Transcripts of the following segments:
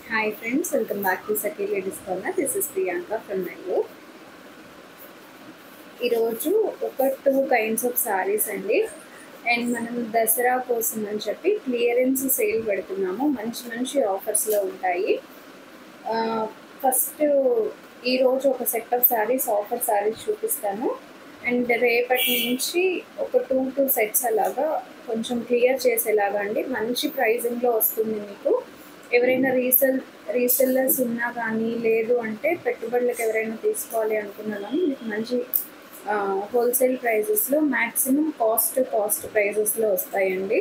Hi friends, welcome back to Saki Ladies Corner. This is Priyanka from Mangalore. ఈరోజు ఒక 2 kinds of saris అండి. And మనం దసరా కోసం అని చెప్పి క్లియరెన్స్ సేల్ పెడుతున్నాము. మంచి మంచి ఆఫర్స్లో ఉంటాయి. ఫస్ట్ ఈరోజు ఒక set of saris offer saris చూపిస్తాను. అండ్ రేపటి నుంచి ఒక 2 సెట్స్ అలాగా కొంచెం క్లియర్ చేసేలాగా అండి. మంచి ప్రైజింగ్లో వస్తుంది మీకు. ఎవరైనా రీసెల్లర్స్ ఉన్నా కానీ లేదు అంటే పెట్టుబడులకు ఎవరైనా తీసుకోవాలి అనుకున్నా కానీ మీకు మంచి హోల్సేల్ ప్రైజెస్లో మ్యాక్సిమం కాస్ట్ ప్రైజెస్లో వస్తాయండి.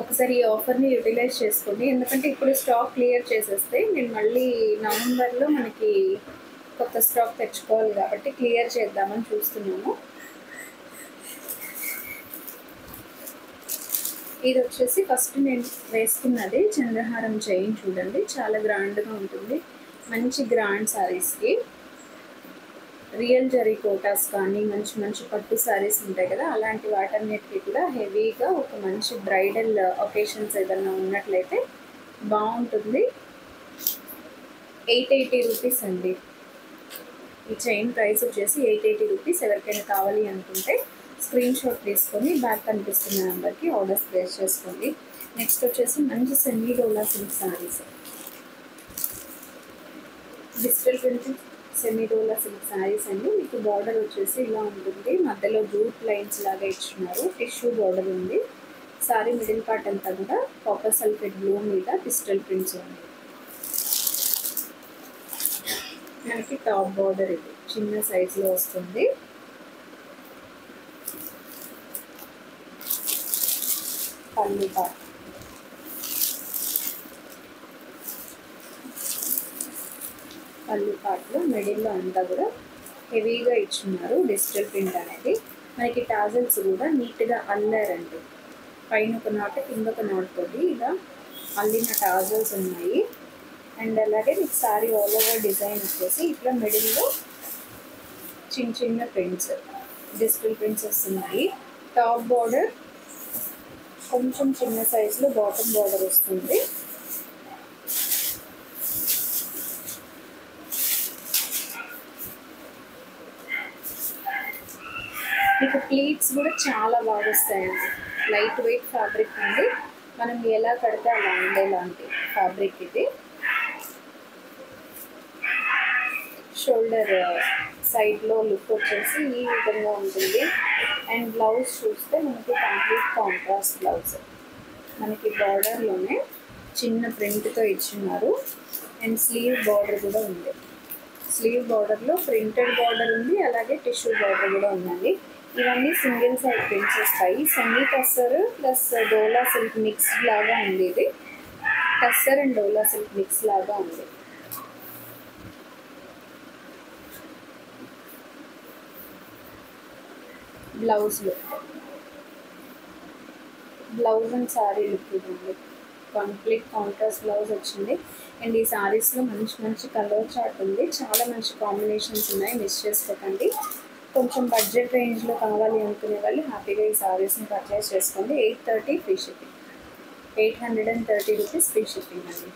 ఒకసారి ఈ ఆఫర్ని యూటిలైజ్ చేసుకోండి. ఎందుకంటే ఇప్పుడు స్టాక్ క్లియర్ చేసేస్తే నేను మళ్ళీ నవంబర్లో మనకి కొత్త స్టాక్ తెచ్చుకోవాలి కాబట్టి క్లియర్ చేద్దామని చూస్తున్నాము. ఇది వచ్చేసి ఫస్ట్ నేను వేసుకున్నది చంద్రహారం చైన్ చూడండి, చాలా గ్రాండ్గా ఉంటుంది. మంచి గ్రాండ్ శారీస్కి రియల్ జరీ కోటాస్ కానీ మంచి మంచి పట్టు శారీస్ ఉంటాయి కదా, అలాంటి వాటన్నిటికీ కూడా హెవీగా ఒక మంచి బ్రైడల్ ఒకేషన్స్ ఏదైనా ఉన్నట్లయితే బాగుంటుంది. 880 రూపీస్ అండి. ఈ చైన్ ప్రైస్ వచ్చేసి 880 రూపీస్. ఎవరికైనా కావాలి అనుకుంటే స్క్రీన్ షాట్ తీసుకొని బ్యాక్ కనిపిస్తున్న నెంబర్కి ఆర్డర్స్ ప్లేస్ చేసుకోండి. నెక్స్ట్ వచ్చేసి మంచి semi dola silk saris, digital print semi dola silk saris అండి. మీకు బార్డర్ వచ్చేసి ఇలా ఉంటుంది, మధ్యలో జూట్ లైన్స్ లాగా ఇచ్చినారు, టిష్యూ బార్డర్ ఉంది. శారీ మిడిల్ పార్ట్ అంతా కూడా కాపర్ సల్ఫేట్ బ్లూ మీద డిజిటల్ ప్రింట్స్ ఉంది. మనకి టాప్ బార్డర్ ఇది చిన్న సైజులో వస్తుంది. పళ్ళు పార్ట్లో మిడిల్లో అంతా కూడా హెవీగా ఇచ్చున్నారు డిజిటల్ ప్రింట్ అనేది. మనకి టాజల్స్ కూడా నీట్గా అల్లారండి. పైన ఒక నాట్ కింద ఒక నాట్ తోటి ఇలా అల్లిన టాజల్స్ ఉన్నాయి. అండ్ అలాగే మీకు సారీ ఆల్ ఓవర్ డిజైన్ వచ్చేసి ఇట్లా మిడిల్లో చిన్న చిన్న ప్రింట్స్ డిజిటల్ ప్రింట్స్ వస్తున్నాయి. టాప్ బార్డర్ కొంచెం చిన్న సైజులో బాటమ్ బార్డర్ వస్తుంది. మీకు ప్లీట్స్ కూడా చాలా బాగా వస్తాయండి. లైట్ వెయిట్ ఫ్యాబ్రిక్ అండి, మనం ఎలా కడితే అలా ఉండేలాంటి ఫ్యాబ్రిక్ ఇది. షోల్డర్ సైడ్లో లుక్ వచ్చేసి ఈ విధంగా ఉంటుంది. అండ్ బ్లౌజ్ చూస్తే మనకి కంప్లీట్ కాంట్రాస్ట్ బ్లౌజ్, మనకి బార్డర్లోనే చిన్న ప్రింట్తో ఇచ్చినారు. అండ్ స్లీవ్ బార్డర్ కూడా ఉంది. స్లీవ్ బార్డర్లో ప్రింటెడ్ బార్డర్ ఉంది, అలాగే టిష్యూ బార్డర్ కూడా ఉందండి. ఇవన్నీ సింగిల్ సైడ్ ప్రింట్స్ వస్తాయి. సెమీ టస్సర్ ప్లస్ డోలా సిల్క్ మిక్స్ లాగా ఉంది. ఇది tussar and dola silk mix లాగా ఉంది. బ్లౌజ్ అండ్ శారీ లుక్ ఉంది. కంప్లీట్ కాంట్రాస్ట్ బ్లౌజ్ వచ్చింది. అండ్ ఈ శారీస్లో మంచి మంచి కలర్ చార్ట్ ఉంది, చాలా మంచి కాంబినేషన్స్ ఉన్నాయి, మిస్ చేసుకోకండి. కొంచెం బడ్జెట్ రేంజ్లో కావాలి అనుకునే వాళ్ళు హ్యాపీగా ఈ శారీస్ని పర్చేస్ చేసుకోండి. 830 free shipping, 830 rupees free shipping అండి.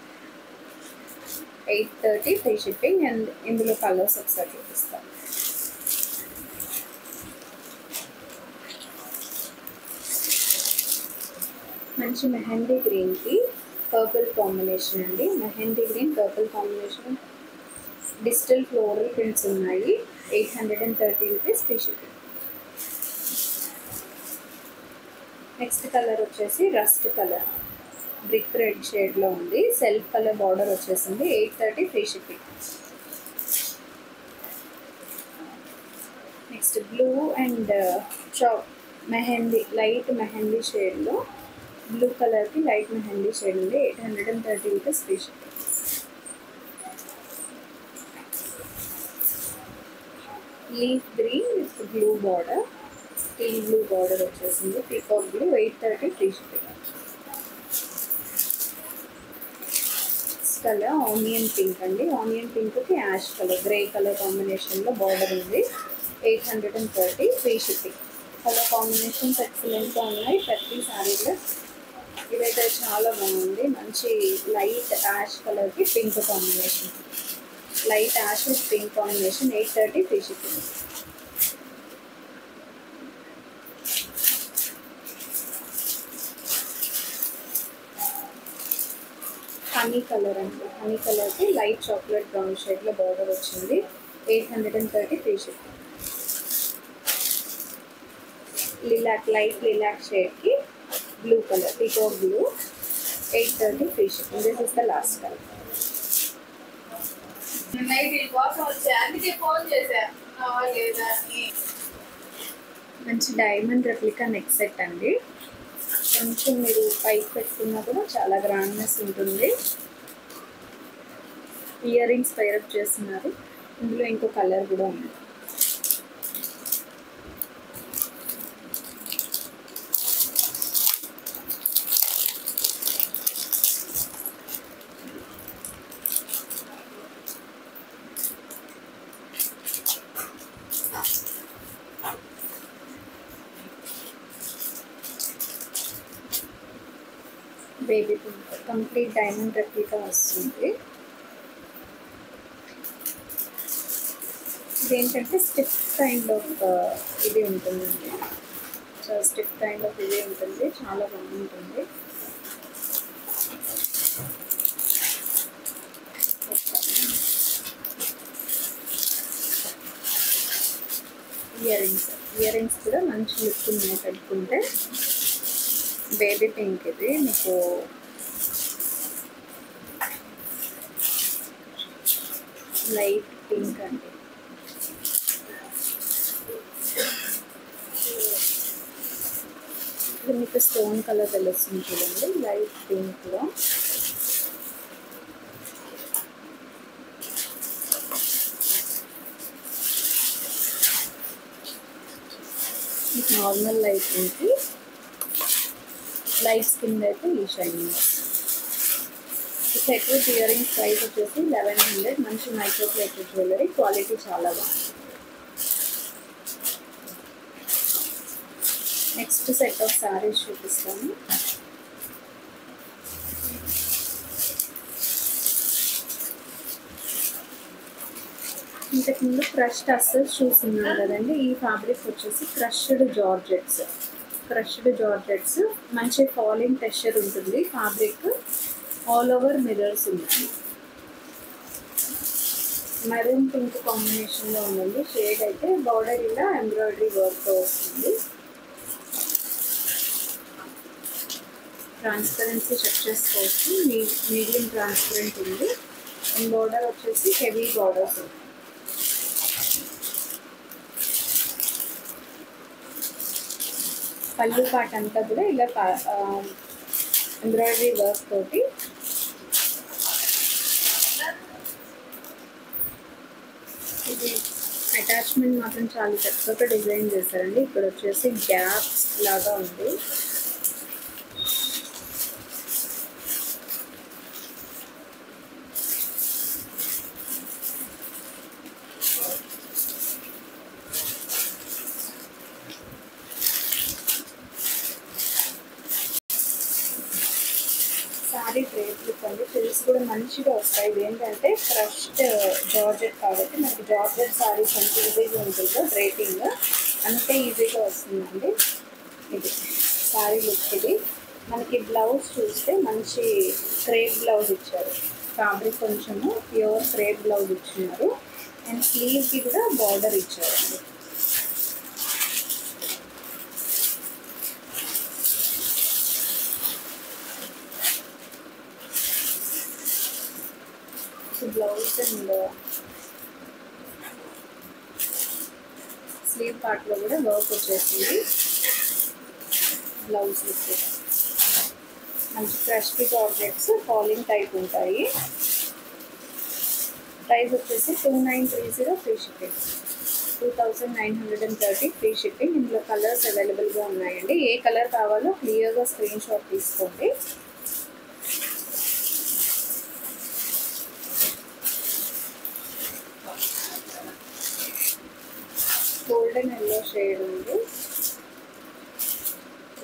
830 ఫ్రీ షిప్పింగ్. అండ్ ఇందులో కలర్స్ ఒకసారి చూపిస్తాను. మంచి మెహందీ గ్రీన్కి పర్పుల్ కాంబినేషన్ అండి. Mehndi green purple combination digital floral prints ఉన్నాయి. 830 rupees free shipping. Next colour వచ్చేసి రస్ట్ కలర్, బ్రిక్ రెడ్ షేడ్లో ఉంది. సెల్ఫ్ కలర్ బార్డర్ వచ్చేసింది. 830 free shipping. Next blue and chalk mehndi, light mehndi షేడ్లో బ్లూ కలర్కి లైట్ మెహందీ షేడ్ ఉంది. 830 rupees free shipping. Leaf green with blue border, teal blue border వచ్చేసింది. Peacock blue, 830 free shipping. Colour onion pink అండి. Onion పింక్కి ash colour, grey colour కాంబినేషన్లో border ఉంది. 830 free shipping. Colour combinations ఎక్సలెంట్గా ఉన్నాయి. ప్రతి శారీలో ఇదైతే చాలా బాగుంది. మంచి లైట్ యాష్ కలర్కి pink combination. Light ash with pink combination. 830 free shipping. Honey colour అండి. హనీ కలర్కి లైట్ చాక్లెట్ బ్రౌన్ షేడ్లో బార్డర్ వచ్చింది. 830 free shipping. Lilac light lilac షేడ్కి blue colour peacock blue. 830 free shipping. This is the last colour. మంచి diamond replica neck set అండి. కొంచెం మీరు పైకి పెట్టుకున్నా కూడా చాలా గ్రాండ్నెస్ ఉంటుంది. ఇయర్ రింగ్స్ పైరప్ చేస్తున్నారు. ఇందులో ఇంకో కలర్ కూడా ఉంది. Baby pink complete diamond replica వస్తుంది. ఇదేంటంటే స్టిఫ్ కైండ్ ఆఫ్ ఇది ఉంటుందండి. చాలా స్టిఫ్ కైండ్ ఆఫ్ ఇది ఉంటుంది. చాలా బాగుంటుంది. ఇయర్ రింగ్స్ కూడా మంచి లుక్ ఉన్నాయి పెట్టుకుంటే. బేబీ పింక్ ఇది మీకు లైట్ పింక్ అండి. ఇది మీకు స్టోన్ కలర్ తెలుస్తుంది చూడండి. లైట్ పింక్లో నార్మల్ లైట్ పింక్కి లైట్ స్కిన్ అయితే ఈ షైనింగ్. ఈ set with earrings price వచ్చేసి 1100. మంచి మైక్రో ప్లేటెడ్ జ్యువెలరీ. క్వాలిటీ చాలా బాగుంది. నెక్స్ట్ సెట్ ఆఫ్ శారీస్ చూపిస్తాను. ఇంతకుముందు క్రష్డ్ అస్సల్స్ చూస్తున్నాం కదండి. ఈ ఫ్యాబ్రిక్ వచ్చేసి క్రష్డ్ జార్జెట్స్. మంచి ఫాలింగ్ టెక్స్చర్ ఉంటుంది. ఫ్యాబ్రిక్ ఆల్ ఓవర్ మిర్రర్స్ ఉన్నాయి. మెరూన్ పింక్ కాంబినేషన్లో ఉందండి. షేడ్ అయితే బార్డర్ ఇలా ఎంబ్రాయిడరీ వర్క్తో వస్తుంది. ట్రాన్స్పరెన్సీ చెక్ చేసుకోవచ్చు. మీడియం ట్రాన్స్పరెంట్ ఉంది. అండ్ బార్డర్ వచ్చేసి హెవీ బార్డర్స్ ఉంది. పళ్ళు పాట అంతా కూడా ఇలా ఎంబ్రాయిడరీ వర్క్ తోటి ఇది అటాచ్మెంట్ మాత్రం చాలా చక్కగా డిజైన్ చేశారండి. ఇక్కడ వచ్చేసి గ్యాప్స్ లాగా ఉంది. శారీ డ్రేప్ లుక్ అండి. ఫ్రిల్స్ కూడా మంచిగా వస్తాయి. ఇది ఏంటంటే క్రష్డ్ జార్జెట్ కాబట్టి మనకి జార్జెట్ శారీస్ ఎంత ఈజీగా ఉంటుందో డ్రేపింగ్ అంతే ఈజీగా వస్తుందండి. ఇది శారీ లుక్. ఇది మనకి బ్లౌజ్ చూస్తే మంచి క్రేప్ బ్లౌజ్ ఇచ్చారు. ఫ్యాబ్రిక్ కొంచెము ప్యూర్ క్రేప్ బ్లౌజ్ ఇచ్చినారు. అండ్ స్లీవ్కి కూడా బార్డర్ ఇచ్చారండి. బ్లౌజ్ అండ్ స్లీవ్ పార్ట్లో కూడా వర్క్ వచ్చేసింది. బ్లౌజ్ లుక్ మంచి క్రష్డ్ జార్జెట్స్ ఫాలింగ్ టైప్ ఉంటాయి. ప్రైస్ వచ్చేసి 2930 ఫ్రీ షిప్పింగ్. 2930 free shipping. ఇందులో కలర్స్ అవైలబుల్గా ఉన్నాయండి. ఏ కలర్ కావాలో క్లియర్గా స్క్రీన్ షాట్ తీసుకోండి. గోల్డెన్ ఎల్లో షేడ్ ఉంది.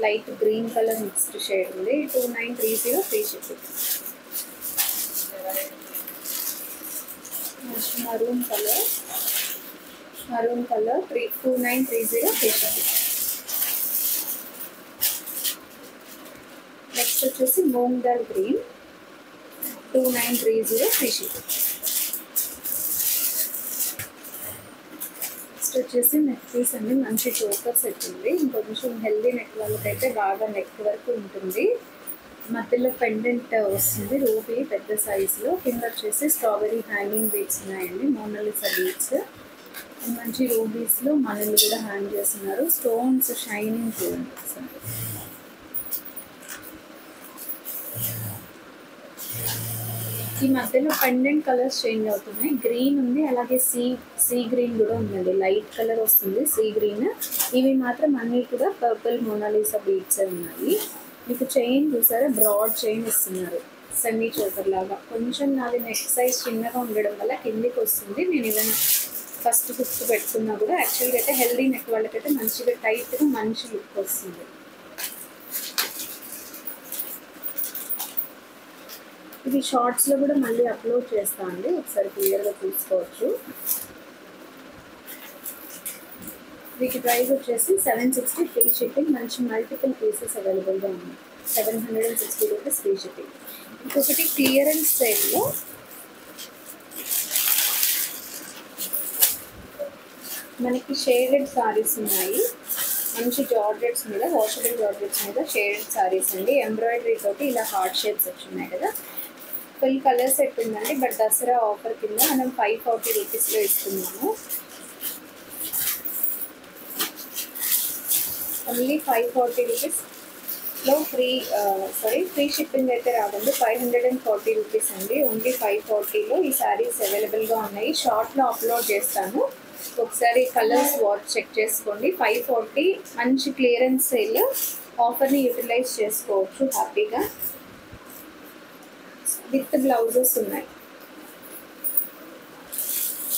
Light green colour mixed shade ఉంది. 2930 free shipping. Next maroon colour 2930 free shipping. Next వచ్చేసి moong dal green 2930 free shipping. Next వచ్చేసి నెక్ పీస్ అండి, మంచి చోకర్ సెట్ ఉంది. ఇంకొంచెం హెల్దీ నెక్ వాళ్ళకైతే బాగా నెక్ వరకు ఉంటుంది. మధ్యలో పెండెంట్ వస్తుంది రూబీ పెద్ద సైజులో. కింద వచ్చేసి స్ట్రాబెరీ హ్యాంగింగ్ బీడ్స్ ఉన్నాయండి, మోనాలిసా బీడ్స్. మంచి రూబీస్లో మనల్ని కూడా హ్యాంగ్ చేస్తున్నారు. స్టోన్స్ షైనింగ్ చూడండి. ఈ మధ్యలో పెండెంట్ కలర్స్ చేంజ్ అవుతున్నాయి. గ్రీన్ ఉంది, అలాగే సీ గ్రీన్ కూడా ఉందండి. లైట్ కలర్ వస్తుంది సీ గ్రీన్. ఇవి మాత్రం అన్నీ కూడా పర్పుల్ మోనాలిసా బీడ్స్ ఉన్నాయి. మీకు చైన్ చూసారా, బ్రాడ్ చైన్ ఇస్తున్నారు సెమీ చోకర్ లాగా. కొంచెం నాది నెక్ సైజ్ చిన్నగా ఉండడం వల్ల కిందికి వస్తుంది. నేను ఏదైనా ఫస్ట్ ఫిఫ్త్ పెట్టుకున్నా కూడా యాక్చువల్గా అయితే హెల్దీ నెక్ వాళ్ళకైతే మంచిగా టైట్గా మంచి లుక్ వస్తుంది. ఇది షార్ట్స్లో కూడా మళ్ళీ అప్లోడ్ చేస్తా అండి, ఒకసారి క్లియర్గా చూసుకోవచ్చు. వీటి ప్రైస్ వచ్చేసి 760 ఫ్రీ షిప్పింగ్. మంచి మల్టిపుల్ పీసెస్ అవైలబుల్గా ఉన్నాయి. 760 రూపీస్ ఫ్రీ షిప్పింగ్. ఇంకొకటి క్లియరెన్స్ సేల్లో మనకి షేడెడ్ సారీస్ ఉన్నాయి. మంచి జార్జెట్స్ మీద, వాషబుల్ జార్జెట్స్ మీద షేడెడ్ సారీస్ అండి. ఎంబ్రాయిడరీ తోటి ఇలా హార్ట్ షేప్స్ వచ్చున్నాయి కదా. ఫుల్ కలర్ సెట్ ఉందండి, బట్ దసరా ఆఫర్ కింద మనం 540 రూపీస్లో ఇస్తున్నాము. ఓన్లీ 540 రూపీస్లో ఫ్రీ షిప్పింగ్ అయితే రాదండి. 540 రూపీస్ అండి. ఓన్లీ 540లో ఈ శారీస్ అవైలబుల్గా ఉన్నాయి. షార్ట్లో అప్లోడ్ చేస్తాను, ఒకసారి కలర్స్ చెక్ చేసుకోండి. 540 మంచి క్లియరెన్స్ సేల్ ఆఫర్ని యూటిలైజ్ చేసుకోవచ్చు హ్యాపీగా. విత్ బ్లౌజెస్ ఉన్నాయి.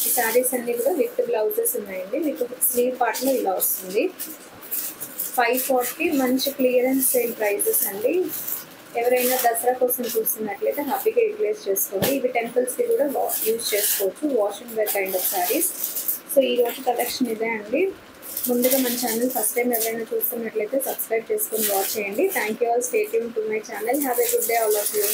ఈ శారీస్ అన్నీ కూడా విత్ బ్లౌజెస్ ఉన్నాయండి. మీకు స్లీవ్ పార్ట్లో ఇలా వస్తుంది. 540 మంచి క్లియరెన్స్ సేల్ ప్రైజెస్ అండి. ఎవరైనా దసరా కోసం చూస్తున్నట్లయితే హ్యాపీగా యూటిలైజ్ చేసుకోండి. ఇవి టెంపుల్స్కి కూడా యూజ్ చేసుకోవచ్చు, wash and wear kind of saris. So ఈరోజు కలెక్షన్ ఇదే అండి. ముందుగా మన ఛానల్ ఫస్ట్ టైం ఎవరైనా చూస్తున్నట్లయితే సబ్స్క్రైబ్ చేసుకొని వాచ్ చేయండి. Thank you all. Stay tune to my channel. Have a good day all of you.